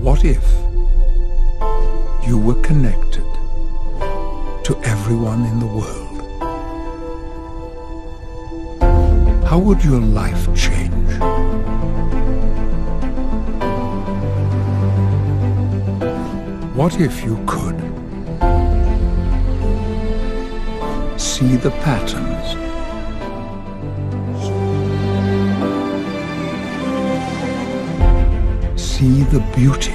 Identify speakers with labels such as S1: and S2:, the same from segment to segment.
S1: What if you were connected to everyone in the world? How would your life change? What if you could see the patterns, see the beauty,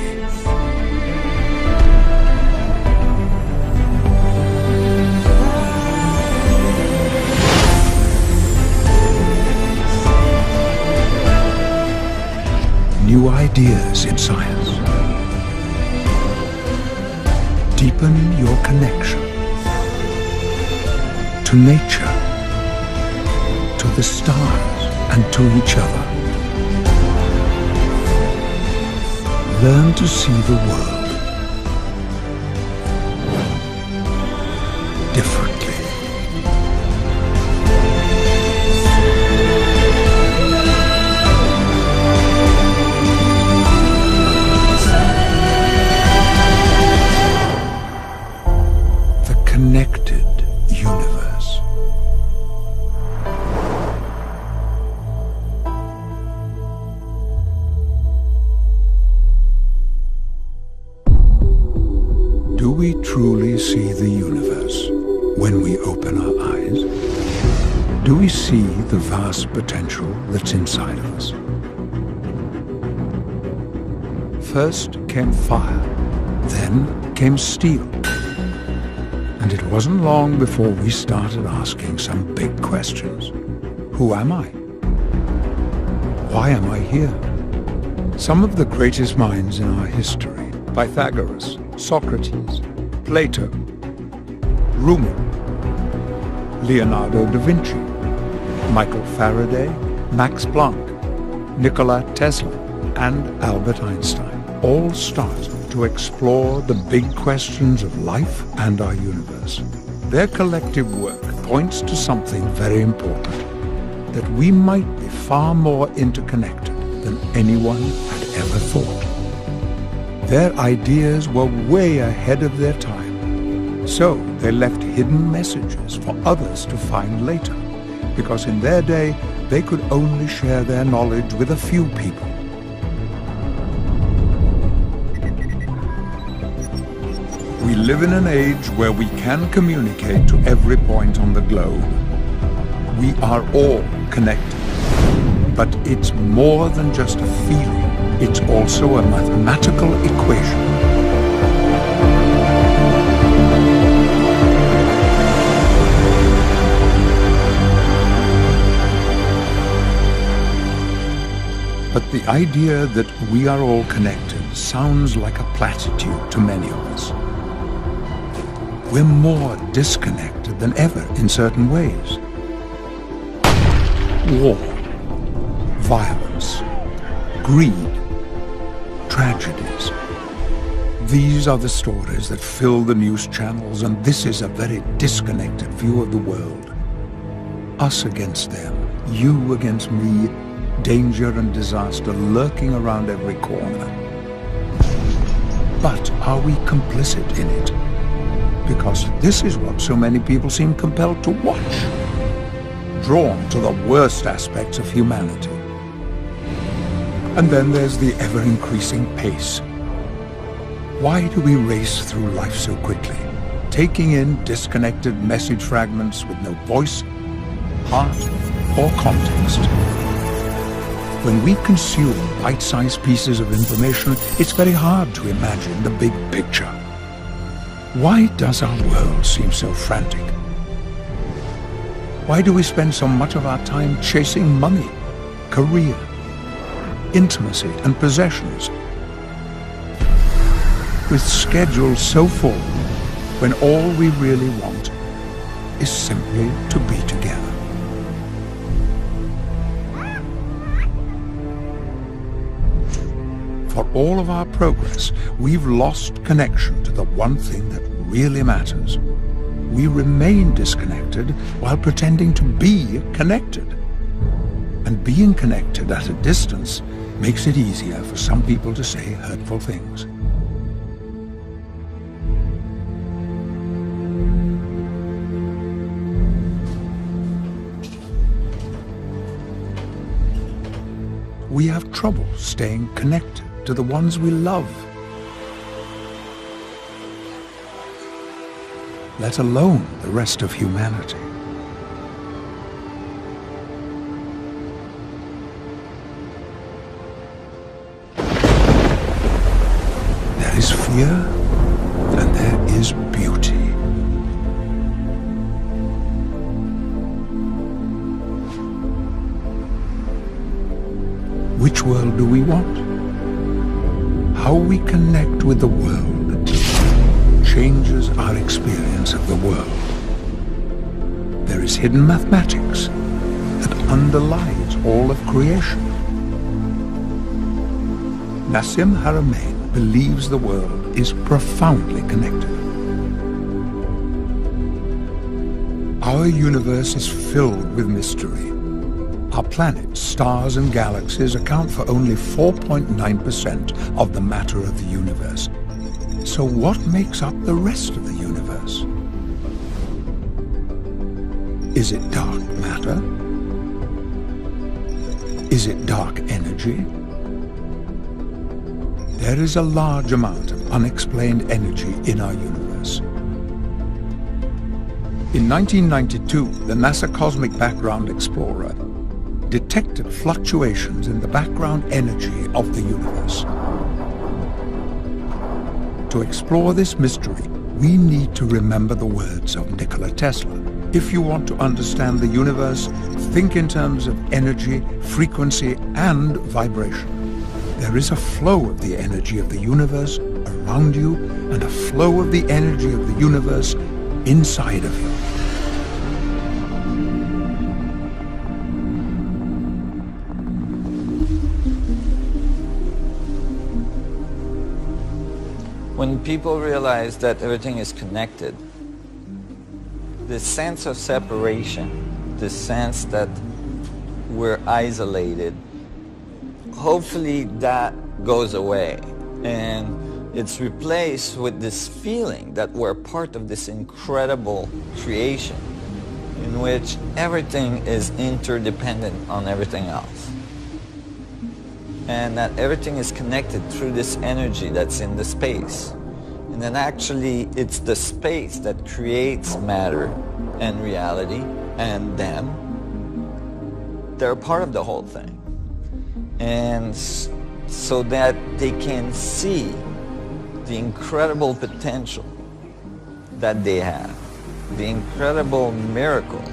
S1: new ideas in science, deepen your connection to nature, to the stars, and to each other. Learn to see the world differently. The connected universe. Do we truly see the universe when we open our eyes? Do we see the vast potential that's inside of us? First came fire, then came steel. And it wasn't long before we started asking some big questions. Who am I? Why am I here? Some of the greatest minds in our history, Pythagoras, Socrates, Plato, Rumi, Leonardo da Vinci, Michael Faraday, Max Planck, Nikola Tesla, and Albert Einstein all start to explore the big questions of life and our universe. Their collective work points to something very important, that we might be far more interconnected than anyone had ever thought. Their ideas were way ahead of their time, so they left hidden messages for others to find later, because in their day they could only share their knowledge with a few people. We live in an age where we can communicate to every point on the globe. We are all connected. But it's more than just a feeling. It's also a mathematical equation. But the idea that we are all connected sounds like a platitude to many of us. We're more disconnected than ever in certain ways. War, violence, greed, tragedies. These are the stories that fill the news channels, and this is a very disconnected view of the world. Us against them, you against me, danger and disaster lurking around every corner. But are we complicit in it? Because this is what so many people seem compelled to watch, drawn to the worst aspects of humanity. And then there's the ever-increasing pace. Why do we race through life so quickly, taking in disconnected message fragments with no voice, heart, or context? When we consume bite-sized pieces of information, it's very hard to imagine the big picture. Why does our world seem so frantic? Why do we spend so much of our time chasing money, career, intimacy, and possessions? With schedules so full, when all we really want is simply to be together. For all of our progress, we've lost connection to the one thing that really matters. We remain disconnected while pretending to be connected. And being connected at a distance makes it easier for some people to say hurtful things. We have trouble staying connected to the ones we love, let alone the rest of humanity. There is fear and there is beauty. Which world do we want? How we connect with the world changes our experience of the world. There is hidden mathematics that underlies all of creation. Nassim Haramein believes the world is profoundly connected. Our universe is filled with mystery. Our planets, stars and galaxies account for only 4.9% of the matter of the universe. So what makes up the rest of the universe? Is it dark matter? Is it dark energy? There is a large amount of unexplained energy in our universe. In 1992, the NASA Cosmic Background Explorer detected fluctuations in the background energy of the universe. To explore this mystery, we need to remember the words of Nikola Tesla. If you want to understand the universe, think in terms of energy, frequency, and vibration. There is a flow of the energy of the universe around you and a flow of the energy of the universe inside of you.
S2: When people realize that everything is connected, the sense of separation, the sense that we're isolated, hopefully that goes away. And it's replaced with this feeling that we're part of this incredible creation in which everything is interdependent on everything else. And that everything is connected through this energy that's in the space. And then actually it's the space that creates matter and reality, and them. They're part of the whole thing. And so that they can see the incredible potential that they have, the incredible miracle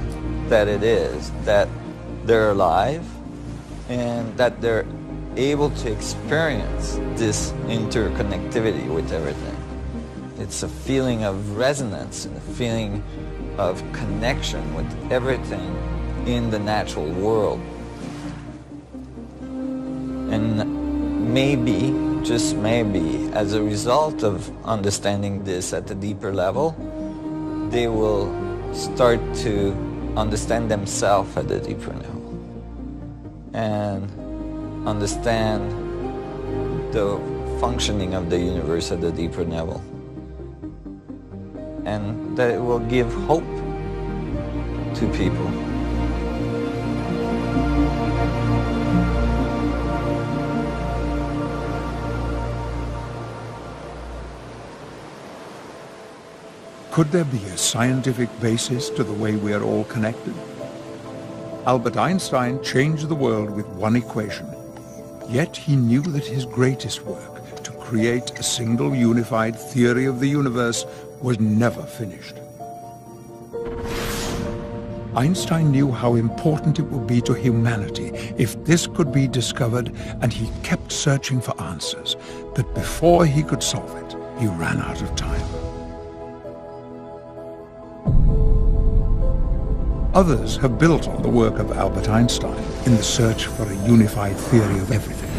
S2: that it is that they're alive and that they're able to experience this interconnectivity with everything. It's a feeling of resonance and a feeling of connection with everything in the natural world. And maybe, just maybe, as a result of understanding this at a deeper level, they will start to understand themselves at a deeper level and understand the functioning of the universe at a deeper level, and that it will give hope to people.
S1: Could there be a scientific basis to the way we are all connected? Albert Einstein changed the world with one equation. Yet he knew that his greatest work, to create a single unified theory of the universe, was never finished. Einstein knew how important it would be to humanity if this could be discovered, and he kept searching for answers. But before he could solve it, he ran out of time. Others have built on the work of Albert Einstein in the search for a unified theory of everything.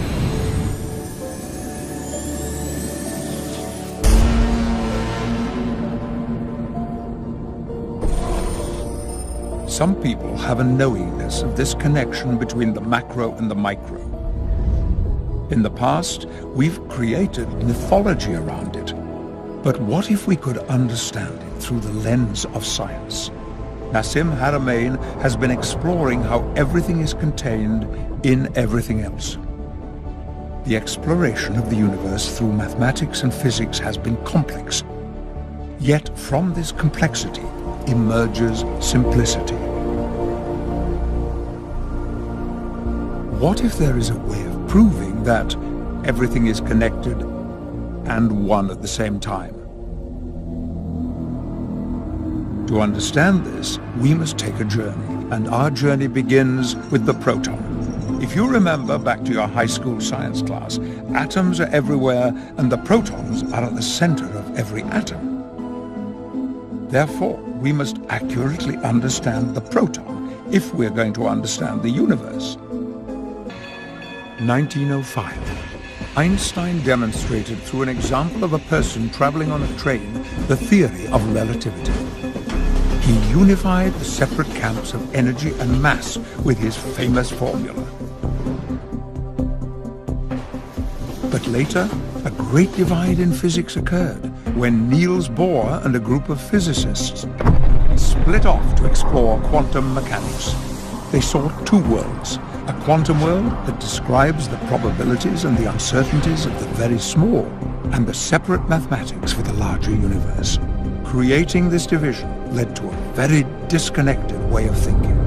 S1: Some people have a knowingness of this connection between the macro and the micro. In the past, we've created mythology around it. But what if we could understand it through the lens of science? Nassim Haramein has been exploring how everything is contained in everything else. The exploration of the universe through mathematics and physics has been complex. Yet from this complexity emerges simplicity. What if there is a way of proving that everything is connected and one at the same time? To understand this, we must take a journey, and our journey begins with the proton. If you remember back to your high school science class, atoms are everywhere and the protons are at the center of every atom. Therefore, we must accurately understand the proton if we're going to understand the universe. 1905. Einstein demonstrated through an example of a person traveling on a train the theory of relativity. He unified the separate camps of energy and mass with his famous formula. But later, a great divide in physics occurred when Niels Bohr and a group of physicists split off to explore quantum mechanics. They saw two worlds, a quantum world that describes the probabilities and the uncertainties of the very small, and the separate mathematics for the larger universe. Creating this division led to a very disconnected way of thinking.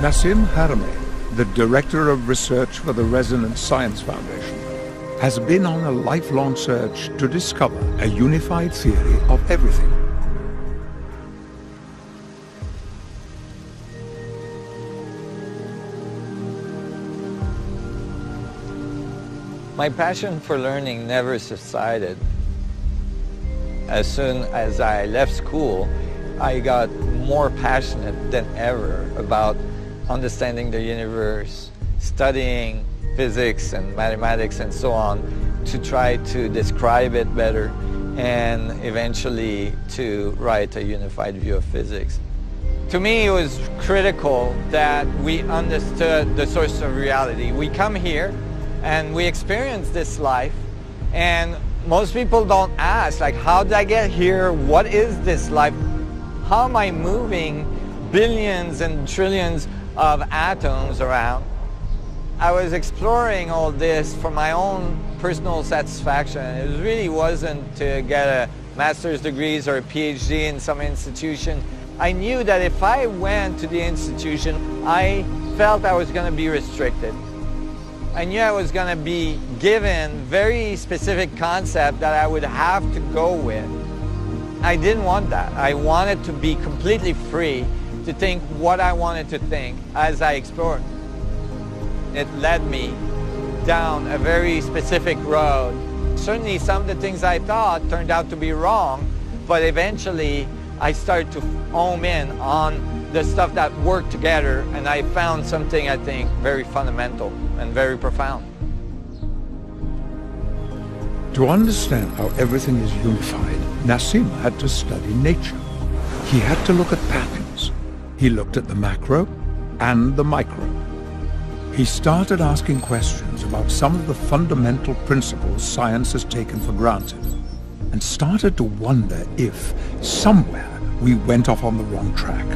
S1: Nassim Haramein, the Director of Research for the Resonance Science Foundation, has been on a lifelong search to discover a unified theory of everything.
S2: My passion for learning never subsided. As soon as I left school, I got more passionate than ever about understanding the universe, studying physics and mathematics and so on to try to describe it better and eventually to write a unified view of physics. To me, it was critical that we understood the source of reality. We come here and we experience this life, and most people don't ask, like, how did I get here? What is this life? How am I moving billions and trillions of atoms around? I was exploring all this for my own personal satisfaction. It really wasn't to get a master's degrees or a PhD in some institution. I knew that if I went to the institution, I felt I was going to be restricted. I knew I was going to be given very specific concept that I would have to go with. I didn't want that. I wanted to be completely free to think what I wanted to think as I explored. It led me down a very specific road. Certainly some of the things I thought turned out to be wrong, but eventually I started to home in on the stuff that worked together, and I found something, I think, very fundamental and very profound.
S1: To understand how everything is unified, Nassim had to study nature. He had to look at patterns. He looked at the macro and the micro. He started asking questions about some of the fundamental principles science has taken for granted, and started to wonder if, somewhere, we went off on the wrong track.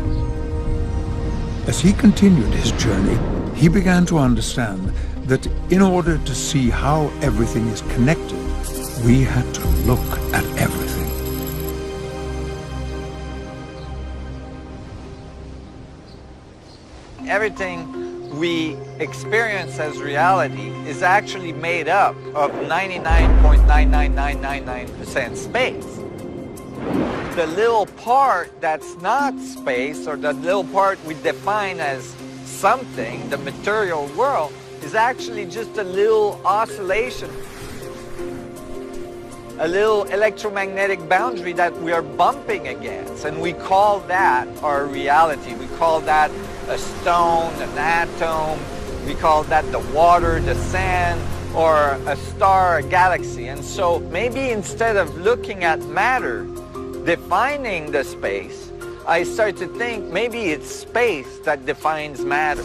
S1: As he continued his journey, he began to understand that in order to see how everything is connected, we had to look at everything.
S2: Everything we experience as reality is actually made up of 99.99999% space. The little part that's not space, or the little part we define as something, the material world, is actually just a little oscillation, a little electromagnetic boundary that we are bumping against, and we call that our reality. We call that a stone, an atom, we call that the water, the sand, or a star, a galaxy. And so maybe instead of looking at matter, defining the space, I start to think maybe it's space that defines matter.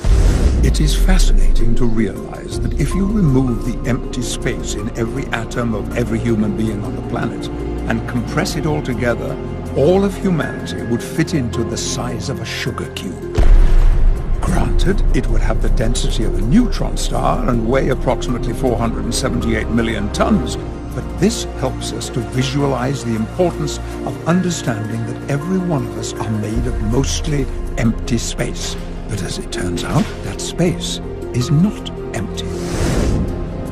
S1: It is fascinating to realize that if you remove the empty space in every atom of every human being on the planet and compress it all together, all of humanity would fit into the size of a sugar cube. Granted, it would have the density of a neutron star and weigh approximately 478 million tons, but this helps us to visualize the importance of understanding that every one of us are made of mostly empty space. But as it turns out, that space is not empty.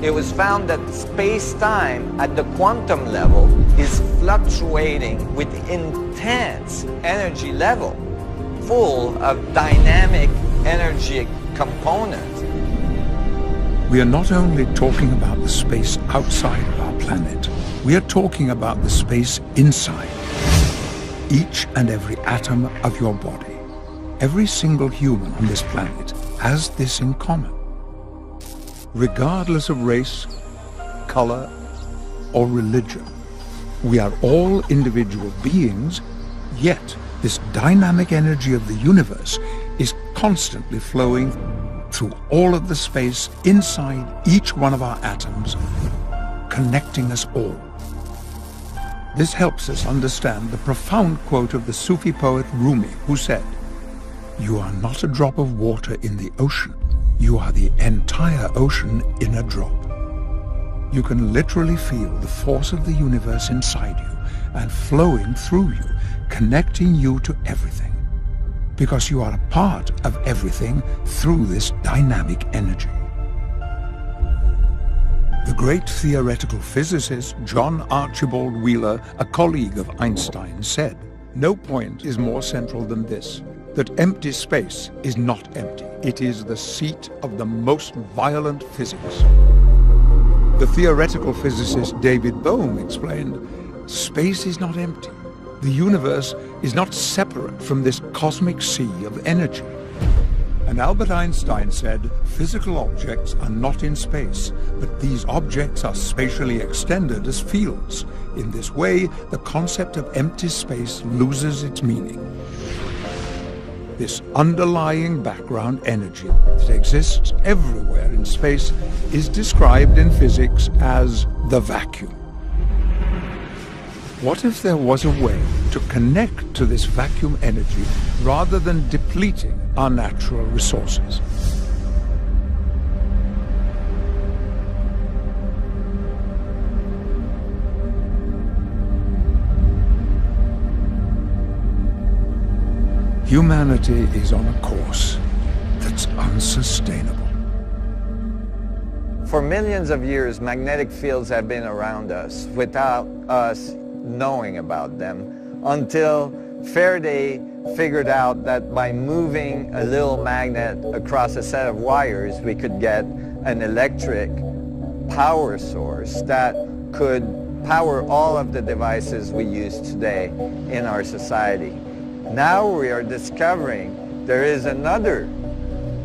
S2: It was found that space-time at the quantum level is fluctuating with intense energy level, full of dynamic energy components.
S1: We are not only talking about the space outside of our planet, we are talking about the space inside each and every atom of your body. Every single human on this planet has this in common. Regardless of race, color, or religion, we are all individual beings, yet this dynamic energy of the universe is constantly flowing through all of the space inside each one of our atoms, connecting us all. This helps us understand the profound quote of the Sufi poet Rumi, who said, "You are not a drop of water in the ocean. You are the entire ocean in a drop." You can literally feel the force of the universe inside you and flowing through you, connecting you to everything, because you are a part of everything through this dynamic energy. The great theoretical physicist John Archibald Wheeler, a colleague of Einstein, said, "No point is more central than this, that empty space is not empty. It is the seat of the most violent physics." The theoretical physicist David Bohm explained, "Space is not empty. The universe is not separate from this cosmic sea of energy." And Albert Einstein said, "Physical objects are not in space, but these objects are spatially extended as fields. In this way, the concept of empty space loses its meaning." This underlying background energy that exists everywhere in space is described in physics as the vacuum. What if there was a way to connect to this vacuum energy rather than depleting our natural resources? Humanity is on a course that's unsustainable.
S2: For millions of years, magnetic fields have been around us without us knowing about them, until Faraday figured out that by moving a little magnet across a set of wires, we could get an electric power source that could power all of the devices we use today in our society. Now we are discovering there is another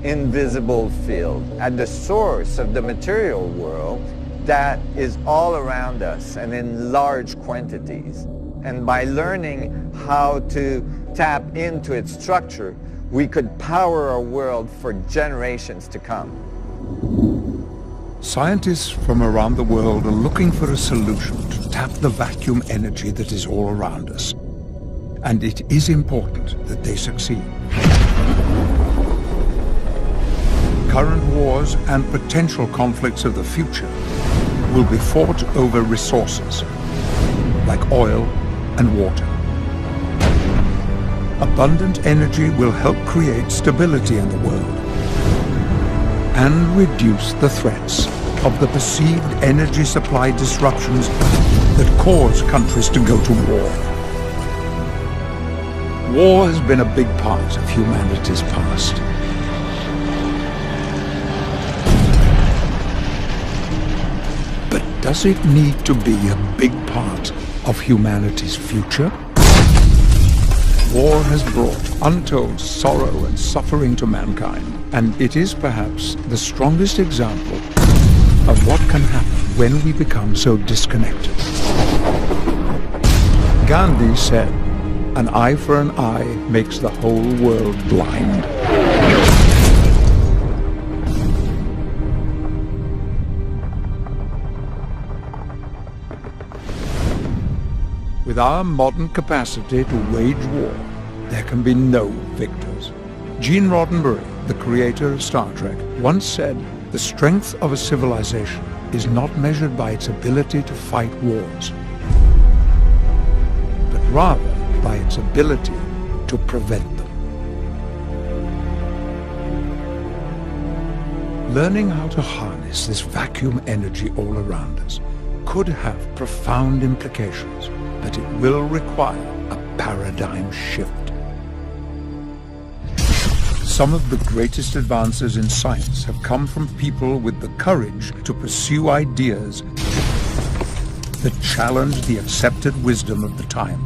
S2: invisible field at the source of the material world that is all around us and in large quantities. And by learning how to tap into its structure, we could power our world for generations to come.
S1: Scientists from around the world are looking for a solution to tap the vacuum energy that is all around us. And it is important that they succeed. Current wars and potential conflicts of the future will be fought over resources like oil and water. Abundant energy will help create stability in the world and reduce the threats of the perceived energy supply disruptions that cause countries to go to war. War has been a big part of humanity's past. But does it need to be a big part of humanity's future? War has brought untold sorrow and suffering to mankind, and it is perhaps the strongest example of what can happen when we become so disconnected. Gandhi said, "An eye for an eye makes the whole world blind." With our modern capacity to wage war, there can be no victors. Gene Roddenberry, the creator of Star Trek, once said, "The strength of a civilization is not measured by its ability to fight wars, but rather by its ability to prevent them." Learning how to harness this vacuum energy all around us could have profound implications, but it will require a paradigm shift. Some of the greatest advances in science have come from people with the courage to pursue ideas that challenge the accepted wisdom of the time.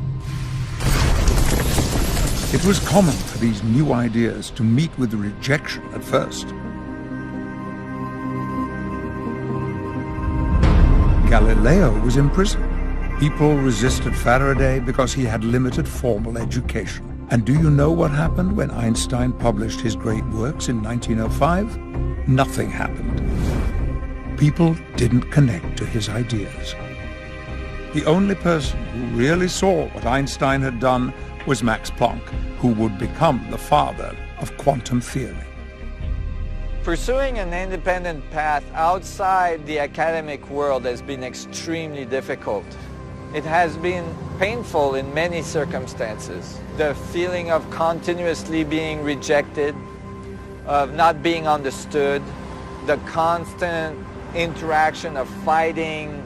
S1: It was common for these new ideas to meet with rejection at first. Galileo was imprisoned. People resisted Faraday because he had limited formal education. And do you know what happened when Einstein published his great works in 1905? Nothing happened. People didn't connect to his ideas. The only person who really saw what Einstein had done was Max Planck, who would become the father of quantum theory.
S2: Pursuing an independent path outside the academic world has been extremely difficult. It has been painful in many circumstances. The feeling of continuously being rejected, of not being understood, the constant interaction of fighting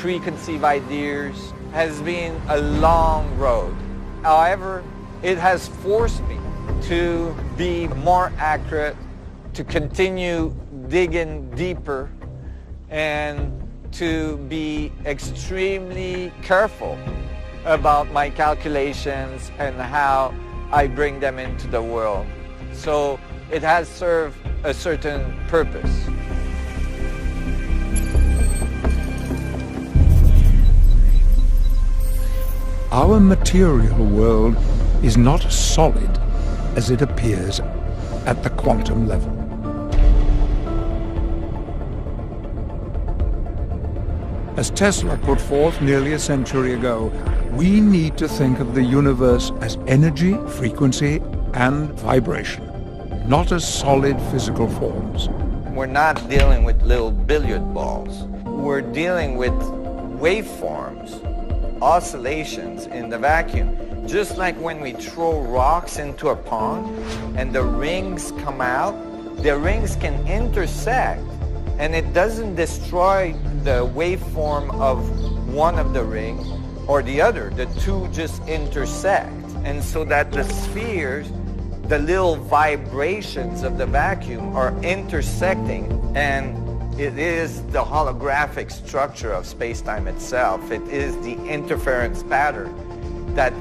S2: preconceived ideas has been a long road. However, it has forced me to be more accurate, to continue digging deeper, and to be extremely careful about my calculations and how I bring them into the world. So it has served a certain purpose.
S1: Our material world is not as solid as it appears at the quantum level. As Tesla put forth nearly a century ago, we need to think of the universe as energy, frequency, and vibration, not as solid physical forms.
S2: We're not dealing with little billiard balls. We're dealing with waveforms, oscillations in the vacuum. Just like when we throw rocks into a pond and the rings come out, the rings can intersect and it doesn't destroy the waveform of one of the rings or the other. The two just intersect. And so that the spheres, the little vibrations of the vacuum are intersecting, and it is the holographic structure of space-time itself. It is the interference pattern that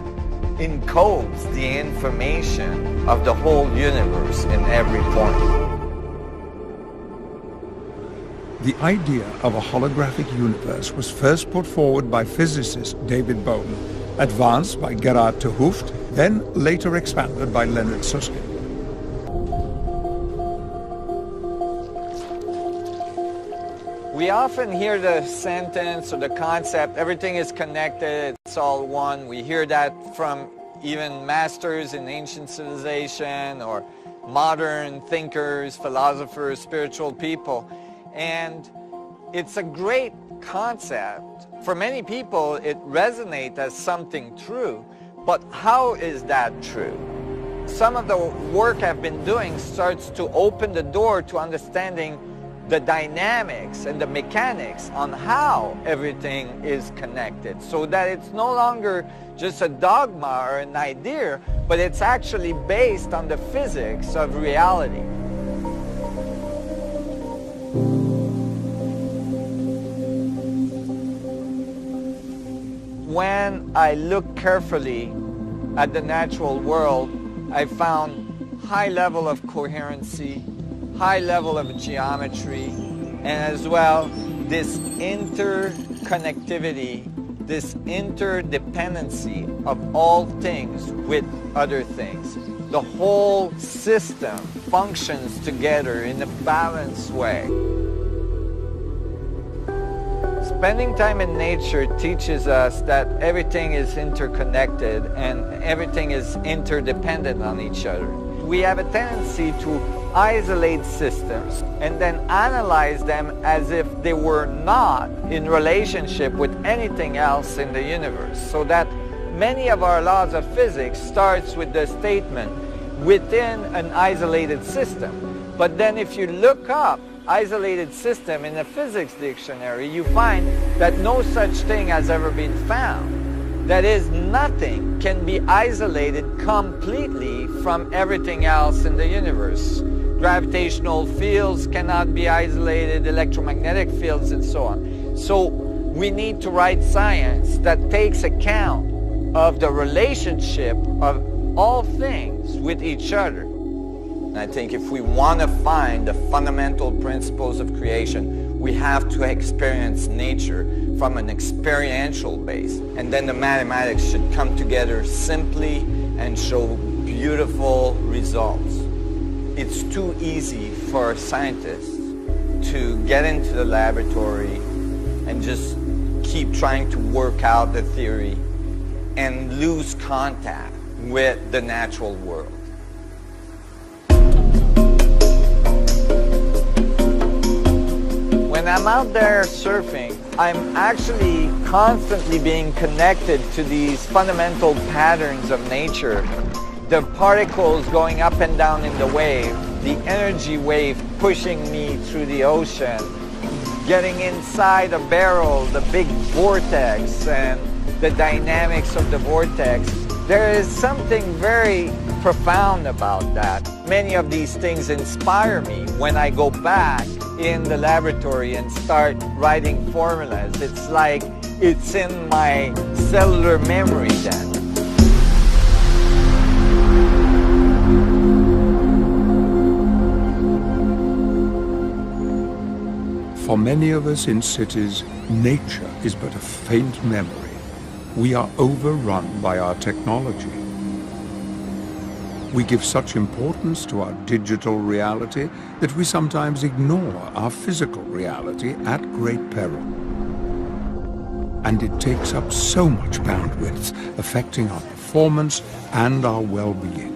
S2: encodes the information of the whole universe in every point.
S1: The idea of a holographic universe was first put forward by physicist David Bohm, advanced by Gerard 't Hooft, then later expanded by Leonard Susskind.
S2: We often hear the sentence or the concept, everything is connected, it's all one. We hear that from even masters in ancient civilization or modern thinkers, philosophers, spiritual people. And it's a great concept. For many people, it resonates as something true. But how is that true? Some of the work I've been doing starts to open the door to understanding the dynamics and the mechanics on how everything is connected, so that it's no longer just a dogma or an idea, but it's actually based on the physics of reality. When I look carefully at the natural world, I found high level of coherency, high level of geometry, and as well this interconnectivity, this interdependency of all things with other things. The whole system functions together in a balanced way. Spending time in nature teaches us that everything is interconnected and everything is interdependent on each other. We have a tendency to isolate systems and then analyze them as if they were not in relationship with anything else in the universe. So that many of our laws of physics starts with the statement within an isolated system. But then if you look up isolated system in the physics dictionary, you find that no such thing has ever been found. That is, nothing can be isolated completely from everything else in the universe. Gravitational fields cannot be isolated, electromagnetic fields, and so on. So we need to write science that takes account of the relationship of all things with each other. And I think if we want to find the fundamental principles of creation, we have to experience nature from an experiential base. And then the mathematics should come together simply and show beautiful results. It's too easy for scientists to get into the laboratory and just keep trying to work out the theory and lose contact with the natural world. When I'm out there surfing, I'm actually constantly being connected to these fundamental patterns of nature. The particles going up and down in the wave, the energy wave pushing me through the ocean, getting inside a barrel, the big vortex, and the dynamics of the vortex. There is something very profound about that. Many of these things inspire me when I go back in the laboratory and start writing formulas. It's like it's in my cellular memory then.
S1: For many of us in cities, nature is but a faint memory. We are overrun by our technology. We give such importance to our digital reality that we sometimes ignore our physical reality at great peril. And it takes up so much bandwidth, affecting our performance and our well-being.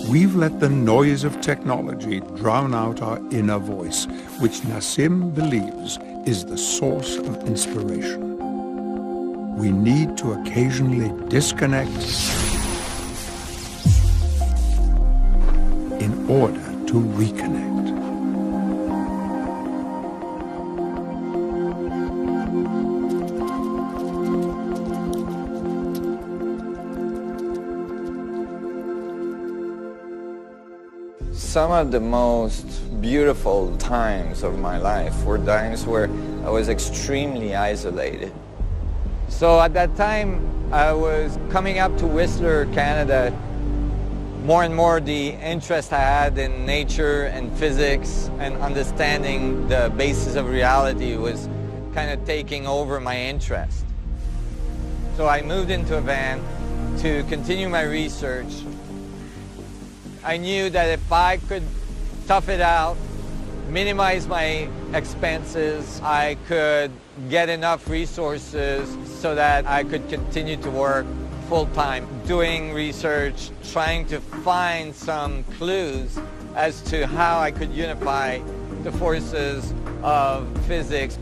S1: We've let the noise of technology drown out our inner voice, which Nassim believes is the source of inspiration. We need to occasionally disconnect in order to reconnect.
S2: Some of the most beautiful times of my life were times where I was extremely isolated. So at that time, I was coming up to Whistler, Canada. More and more the interest I had in nature and physics and understanding the basis of reality was kind of taking over my interest. So I moved into a van to continue my research. I knew that if I could tough it out, minimize my expenses, I could get enough resources so that I could continue to work full-time, doing research, trying to find some clues as to how I could unify the forces of physics.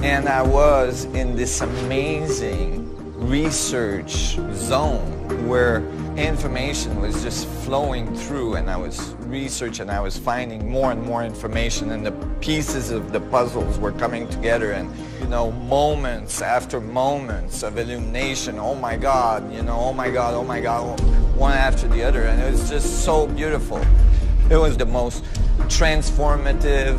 S2: And I was in this amazing research zone where information was just flowing through, and I was researching, I was finding more and more information, and the pieces of the puzzles were coming together, and moments after moments of illumination. Oh my God, oh my God, oh my God, one after the other, and it was just so beautiful. It was the most transformative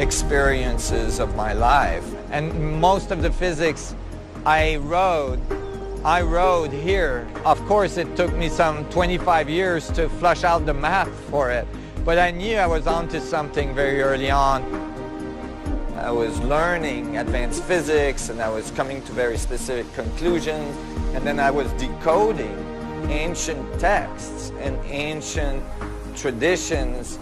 S2: experiences of my life. And most of the physics I wrote I rode here. Of course, it took me some 25 years to flush out the math for it, but I knew I was onto something very early on. I was learning advanced physics and I was coming to very specific conclusions, and then I was decoding ancient texts and ancient traditions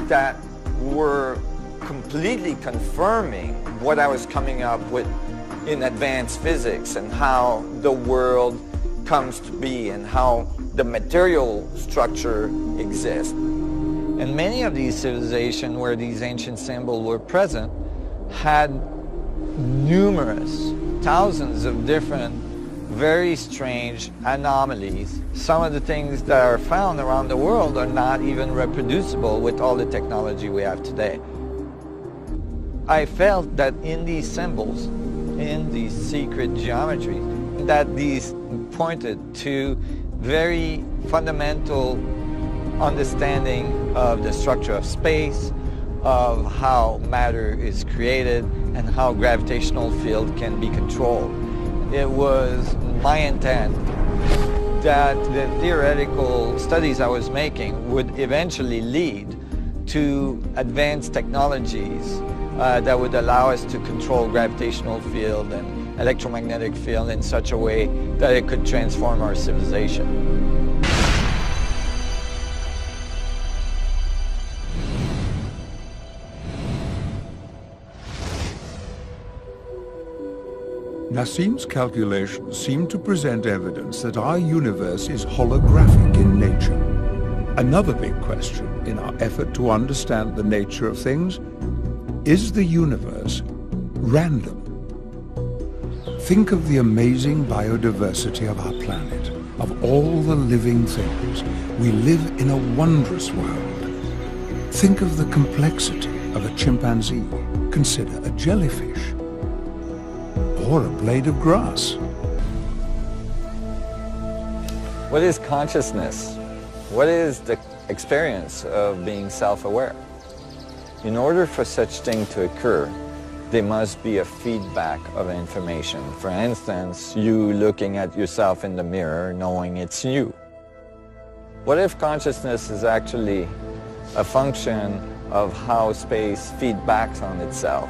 S2: that were completely confirming what I was coming up with in advanced physics and how the world comes to be and how the material structure exists. And many of these civilizations where these ancient symbols were present had numerous, thousands of different, very strange anomalies. Some of the things that are found around the world are not even reproducible with all the technology we have today. I felt that in these symbols, in these secret geometries, that these pointed to very fundamental understanding of the structure of space, of how matter is created, and how gravitational field can be controlled. It was my intent that the theoretical studies I was making would eventually lead to advanced technologies that would allow us to control gravitational field and electromagnetic field in such a way that it could transform our civilization.
S1: Nassim's calculations seem to present evidence that our universe is holographic in nature. Another big question in our effort to understand the nature of things: is the universe random? Think of the amazing biodiversity of our planet, of all the living things. We live in a wondrous world. Think of the complexity of a chimpanzee. Consider a jellyfish, or a blade of grass.
S2: What is consciousness? What is the experience of being self-aware? In order for such thing to occur, there must be a feedback of information. For instance, you looking at yourself in the mirror knowing it's you. What if consciousness is actually a function of how space feedbacks on itself,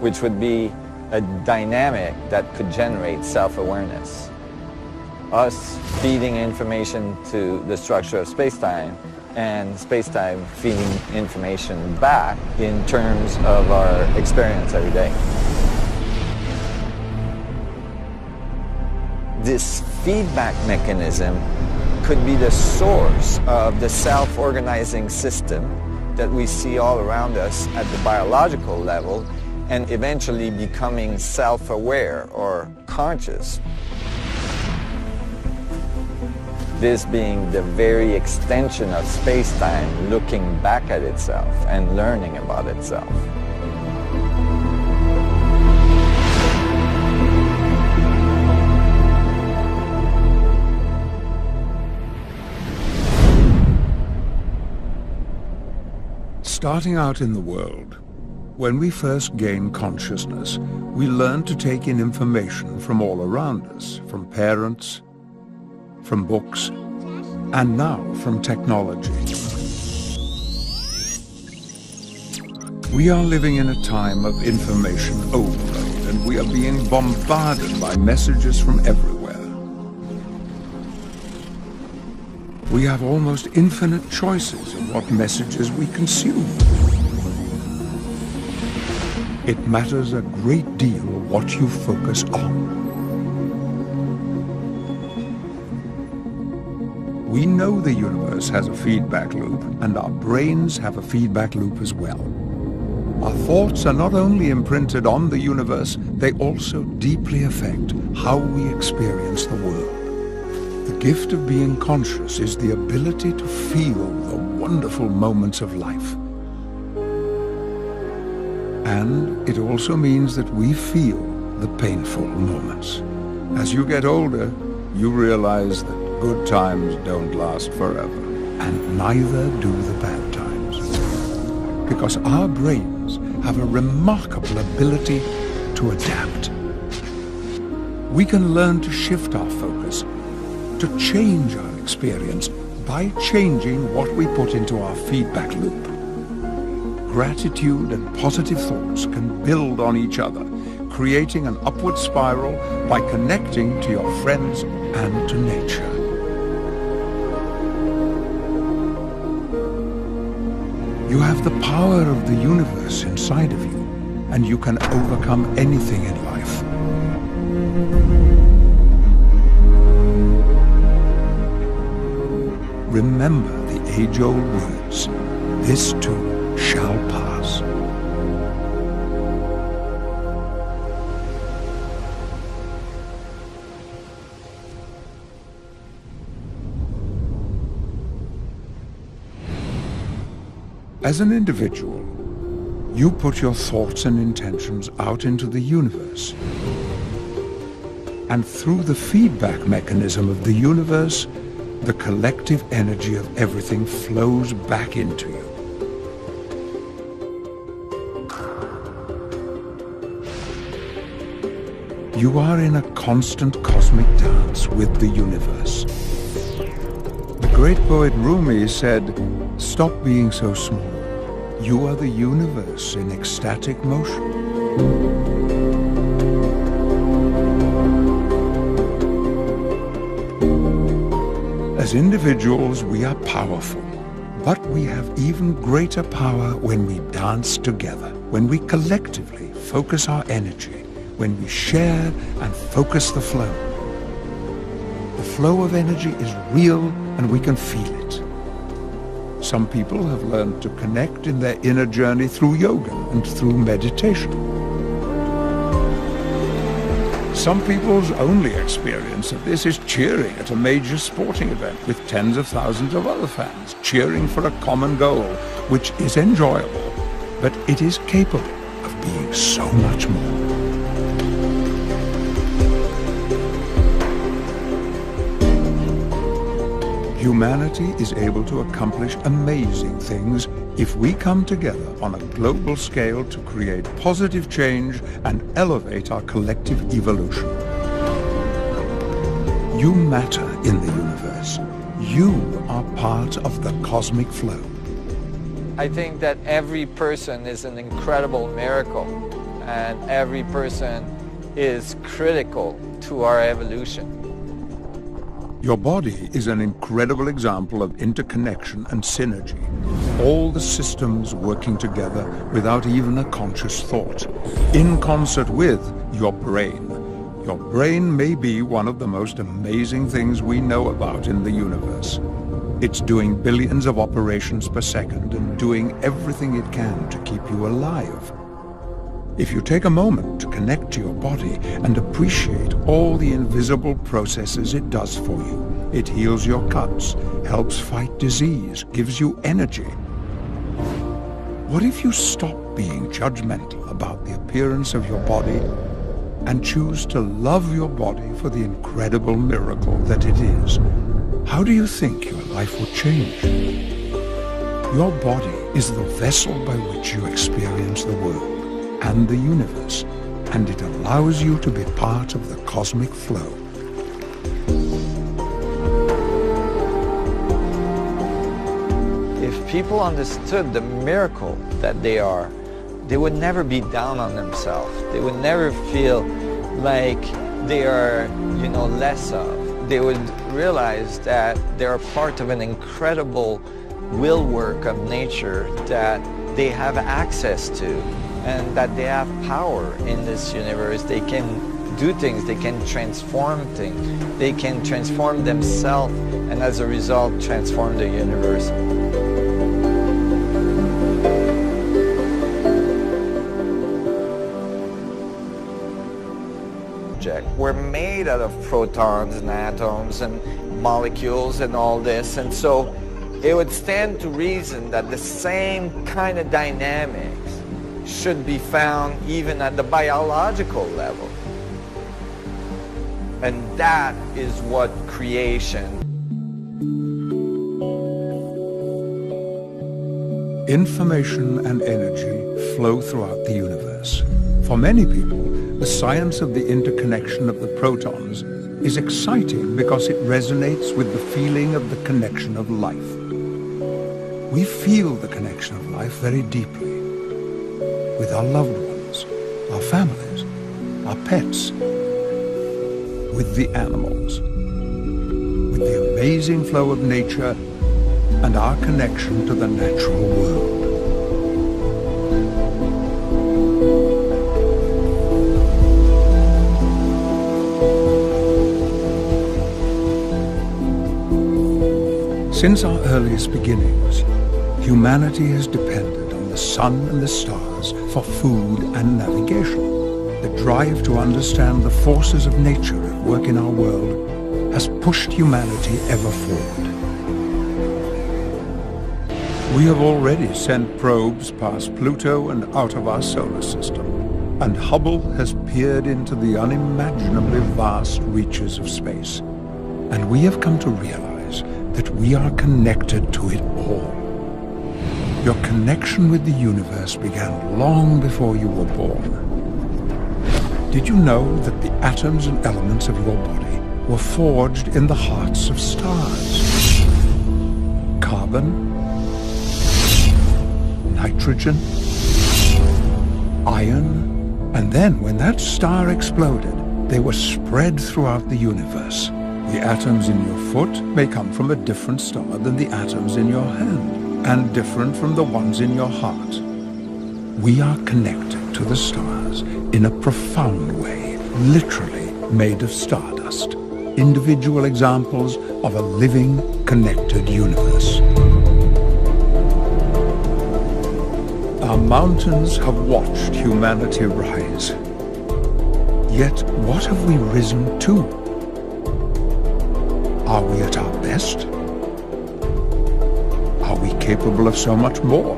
S2: which would be a dynamic that could generate self-awareness? Us feeding information to the structure of space-time, and space-time feeding information back in terms of our experience every day. This feedback mechanism could be the source of the self-organizing system that we see all around us at the biological level, and eventually becoming self-aware or conscious. This being the very extension of space-time looking back at itself and learning about itself.
S1: Starting out in the world, when we first gain consciousness, we learn to take in information from all around us, from parents, from books, and now from technology. We are living in a time of information overload, and we are being bombarded by messages from everywhere. We have almost infinite choices of what messages we consume. It matters a great deal what you focus on. We know the universe has a feedback loop, and our brains have a feedback loop as well. Our thoughts are not only imprinted on the universe, they also deeply affect how we experience the world. The gift of being conscious is the ability to feel the wonderful moments of life. And it also means that we feel the painful moments. As you get older, you realize that good times don't last forever, and neither do the bad times. Because our brains have a remarkable ability to adapt. We can learn to shift our focus, to change our experience by changing what we put into our feedback loop. Gratitude and positive thoughts can build on each other, creating an upward spiral by connecting to your friends and to nature. You have the power of the universe inside of you, and you can overcome anything in life. Remember the age-old words, this too shall pass. As an individual, you put your thoughts and intentions out into the universe. And through the feedback mechanism of the universe, the collective energy of everything flows back into you. You are in a constant cosmic dance with the universe. The great poet Rumi said, "Stop being so small. You are the universe in ecstatic motion." As individuals, we are powerful, but we have even greater power when we dance together, when we collectively focus our energy, when we share and focus the flow. The flow of energy is real and we can feel it. Some people have learned to connect in their inner journey through yoga and through meditation. Some people's only experience of this is cheering at a major sporting event with tens of thousands of other fans, cheering for a common goal, which is enjoyable, but it is capable of being so much more. Humanity is able to accomplish amazing things if we come together on a global scale to create positive change and elevate our collective evolution. You matter in the universe. You are part of the cosmic flow.
S2: I think that every person is an incredible miracle, and every person is critical to our evolution.
S1: Your body is an incredible example of interconnection and synergy. All the systems working together without even a conscious thought, in concert with your brain. Your brain may be one of the most amazing things we know about in the universe. It's doing billions of operations per second and doing everything it can to keep you alive. If you take a moment to connect to your body and appreciate all the invisible processes it does for you, it heals your cuts, helps fight disease, gives you energy. What if you stop being judgmental about the appearance of your body and choose to love your body for the incredible miracle that it is? How do you think your life would change? Your body is the vessel by which you experience the world and the universe, and it allows you to be part of the cosmic flow.
S2: If people understood the miracle that they are, they would never be down on themselves. They would never feel like they are, less of. They would realize that they are part of an incredible will work of nature that they have access to, and that they have power in this universe. They can do things, they can transform things, they can transform themselves, and as a result transform the universe. We're made out of protons and atoms and molecules and all this, and so it would stand to reason that the same kind of dynamics should be found even at the biological level. And that is what creation.
S1: Information and energy flow throughout the universe. For many people, The science of the interconnection of the protons is exciting because it resonates with the feeling of the connection of life. We feel the connection of life very deeply with our loved ones, our families, our pets, with the animals, with the amazing flow of nature and our connection to the natural world. Since our earliest beginnings, humanity has depended on the sun and the stars for food and navigation. The drive to understand the forces of nature at work in our world has pushed humanity ever forward. We have already sent probes past Pluto and out of our solar system, and Hubble has peered into the unimaginably vast reaches of space. And we have come to realize that we are connected to it all. Your connection with the universe began long before you were born. Did you know that the atoms and elements of your body were forged in the hearts of stars? Carbon, nitrogen, iron, and then when that star exploded, they were spread throughout the universe. The atoms in your foot may come from a different star than the atoms in your hand, and different from the ones in your heart. We are connected to the stars in a profound way, literally made of stardust. Individual examples of a living, connected universe. Our mountains have watched humanity rise. Yet, what have we risen to? Are we at our best? Are we capable of so much more?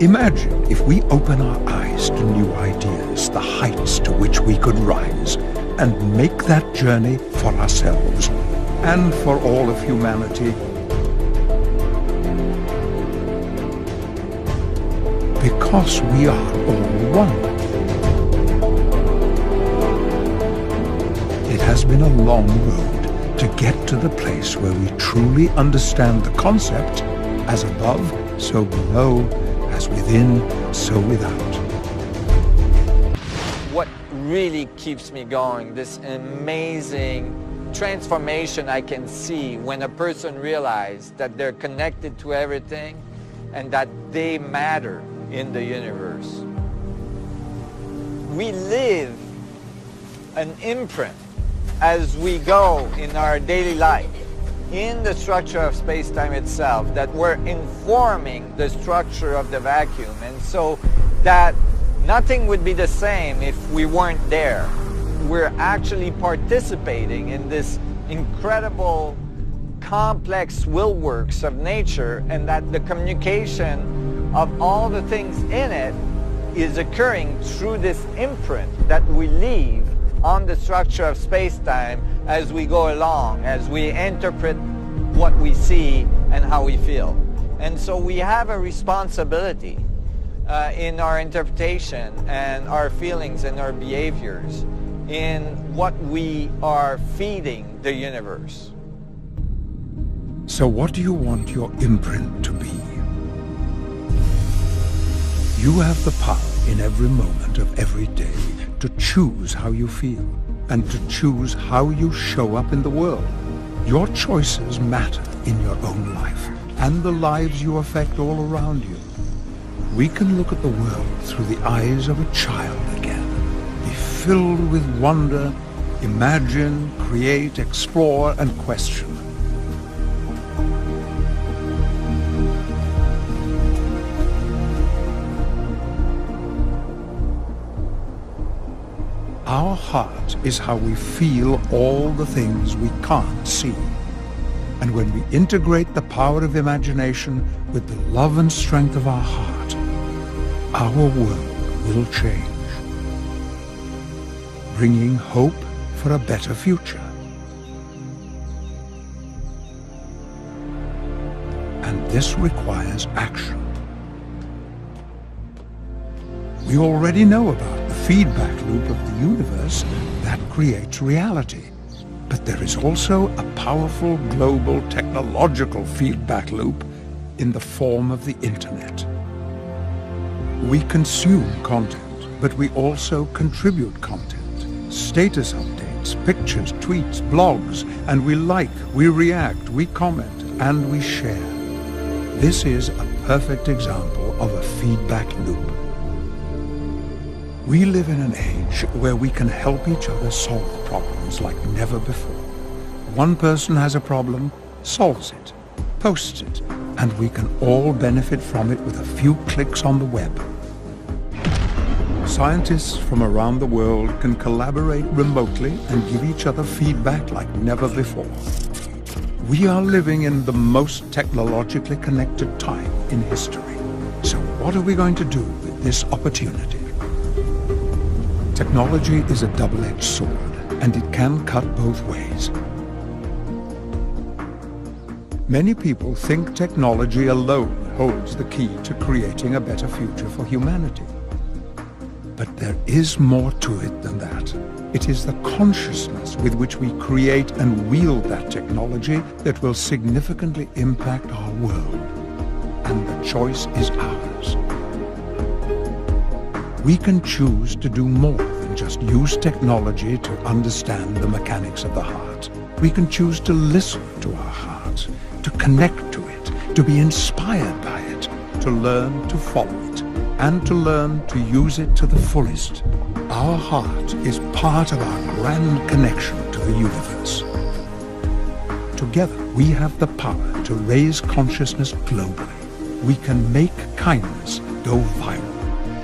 S1: Imagine if we open our eyes to new ideas, the heights to which we could rise, and make that journey for ourselves and for all of humanity. Because we are all one. It has been a long road to get to the place where we truly understand the concept, as above, so below, as within, so without.
S2: What really keeps me going, this amazing transformation I can see when a person realizes that they're connected to everything and that they matter in the universe. We live an imprint as we go in our daily life, in the structure of space-time itself, that we're informing the structure of the vacuum, and so that nothing would be the same if we weren't there. We're actually participating in this incredible, complex will works of nature, and that the communication of all the things in it is occurring through this imprint that we leave on the structure of space-time as we go along, as we interpret what we see and how we feel. And so we have a responsibility in our interpretation and our feelings and our behaviors in what we are feeding the universe.
S1: So what do you want your imprint to be? You have the power in every moment of every day to choose how you feel and to choose how you show up in the world. Your choices matter in your own life and the lives you affect all around you. We can look at the world through the eyes of a child again, be filled with wonder, imagine, create, explore, and question. Our heart is how we feel all the things we can't see. And when we integrate the power of imagination with the love and strength of our heart, our world will change, bringing hope for a better future. And this requires action. We already know about the feedback loop of the universe that creates reality. But there is also a powerful global technological feedback loop in the form of the internet. We consume content, but we also contribute content. Status updates, pictures, tweets, blogs, and we like, we react, we comment, and we share. This is a perfect example of a feedback loop. We live in an age where we can help each other solve problems like never before. One person has a problem, solves it, posts it, and we can all benefit from it with a few clicks on the web. Scientists from around the world can collaborate remotely and give each other feedback like never before. We are living in the most technologically connected time in history. So what are we going to do with this opportunity? Technology is a double-edged sword, and it can cut both ways. Many people think technology alone holds the key to creating a better future for humanity. But there is more to it than that. It is the consciousness with which we create and wield that technology that will significantly impact our world. And the choice is ours. We can choose to do more than just use technology to understand the mechanics of the heart. We can choose to listen to our heart, to connect to it, to be inspired by it, to learn to follow it, and to learn to use it to the fullest. Our heart is part of our grand connection to the universe. Together, we have the power to raise consciousness globally. We can make kindness go viral.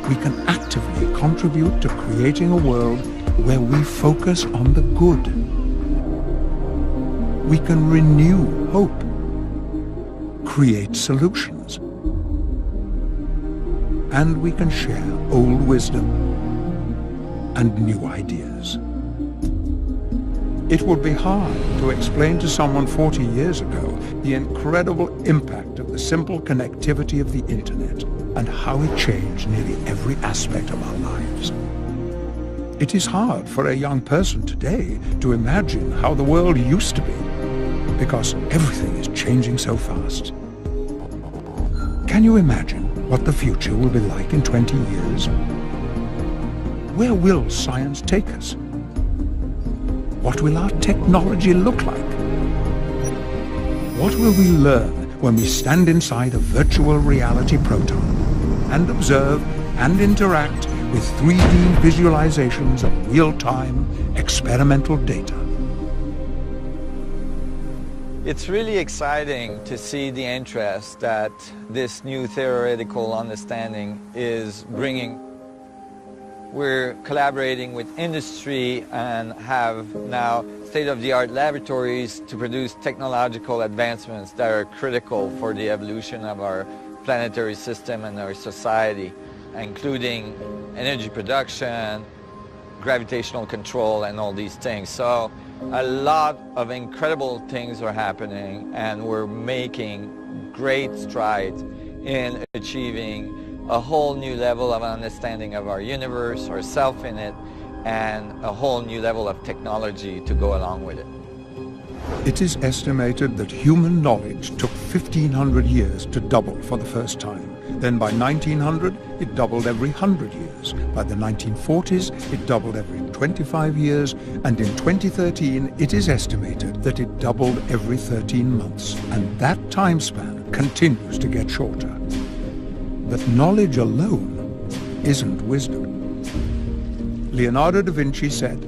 S1: We can actively contribute to creating a world where we focus on the good. We can renew hope, create solutions, and we can share old wisdom and new ideas. It would be hard to explain to someone 40 years ago the incredible impact of the simple connectivity of the internet and how it changed nearly every aspect of our lives. It is hard for a young person today to imagine how the world used to be, because everything is changing so fast. Can you imagine what the future will be like in 20 years? Where will science take us? What will our technology look like? What will we learn when we stand inside a virtual reality proton and observe and interact with 3D visualizations of real-time experimental data?
S2: It's really exciting to see the interest that this new theoretical understanding is bringing. We're collaborating with industry and have now state-of-the-art laboratories to produce technological advancements that are critical for the evolution of our planetary system and our society, including energy production, gravitational control, and all these things. So a lot of incredible things are happening, and we're making great strides in achieving a whole new level of understanding of our universe, ourself in it, and a whole new level of technology to go along with it.
S1: It is estimated that human knowledge took 1,500 years to double for the first time. Then by 1900, it doubled every 100 years. By the 1940s, it doubled every 25 years. And in 2013, it is estimated that it doubled every 13 months. And that time span continues to get shorter. But knowledge alone isn't wisdom. Leonardo da Vinci said,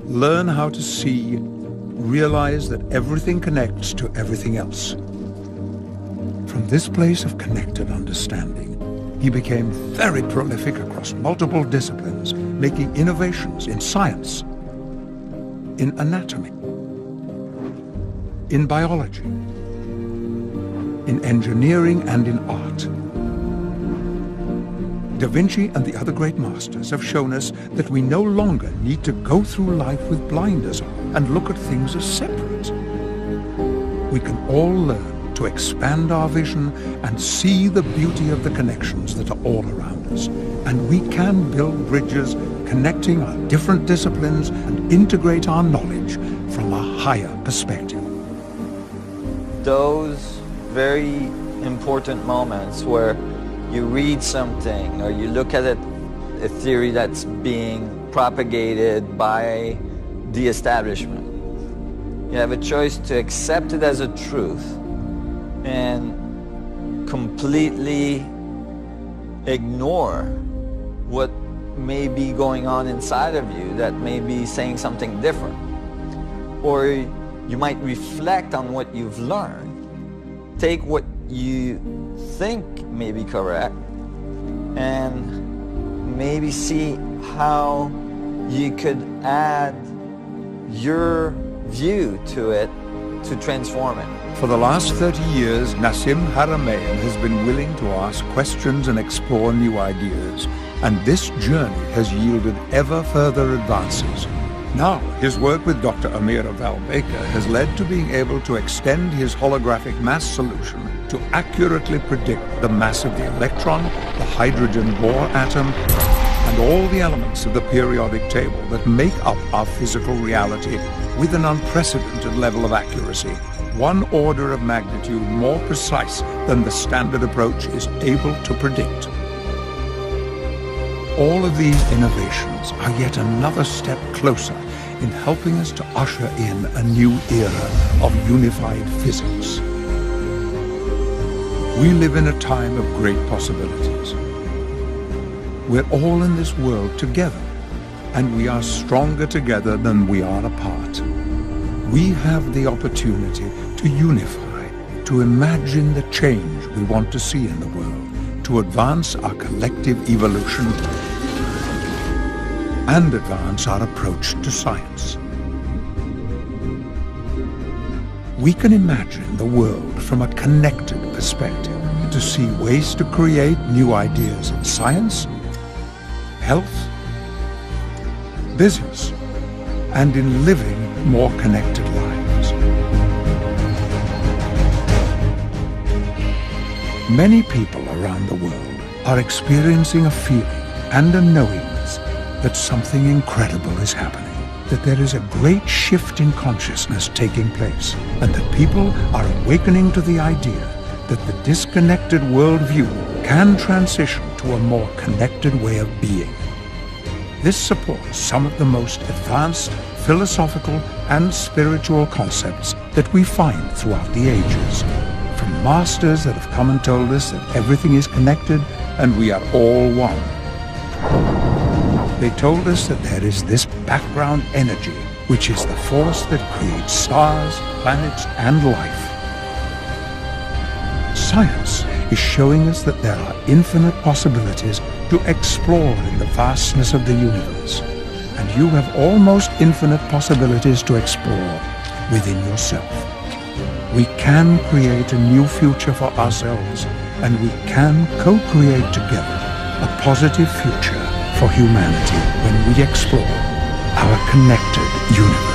S1: "Learn how to see, realize that everything connects to everything else." From this place of connected understanding, he became very prolific across multiple disciplines, making innovations in science, in anatomy, in biology, in engineering, and in art. Da Vinci and the other great masters have shown us that we no longer need to go through life with blinders on and look at things as separate. We can all learn to expand our vision and see the beauty of the connections that are all around us. And we can build bridges connecting our different disciplines and integrate our knowledge from a higher perspective.
S2: Those very important moments where you read something or you look at a theory that's being propagated by the establishment. You have a choice to accept it as a truth and completely ignore what may be going on inside of you that may be saying something different. Or you might reflect on what you've learned, take what you think may be correct, and maybe see how you could add your view to it to transform it.
S1: For the last 30 years, Nassim Haramein has been willing to ask questions and explore new ideas, and this journey has yielded ever further advances. Now, his work with Dr. Amira Valbaker has led to being able to extend his holographic mass solution to accurately predict the mass of the electron, the hydrogen Bohr atom, and all the elements of the periodic table that make up our physical reality with an unprecedented level of accuracy, 1 order of magnitude more precise than the standard approach is able to predict. All of these innovations are yet another step closer in helping us to usher in a new era of unified physics. We live in a time of great possibilities. We're all in this world together, and we are stronger together than we are apart. We have the opportunity to unify, to imagine the change we want to see in the world, to advance our collective evolution and advance our approach to science. We can imagine the world from a connected perspective, to see ways to create new ideas in science, health, business, and in living more connected lives. Many people around the world are experiencing a feeling and a knowingness that something incredible is happening, that there is a great shift in consciousness taking place, and that people are awakening to the idea that the disconnected worldview can transition to a more connected way of being. This supports some of the most advanced philosophical and spiritual concepts that we find throughout the ages, from masters that have come and told us that everything is connected and we are all one. They told us that there is this background energy, which is the force that creates stars, planets, and life. Science is showing us that there are infinite possibilities to explore in the vastness of the universe, and you have almost infinite possibilities to explore within yourself. We can create a new future for ourselves, and we can co-create together a positive future for humanity when we explore our connected universe.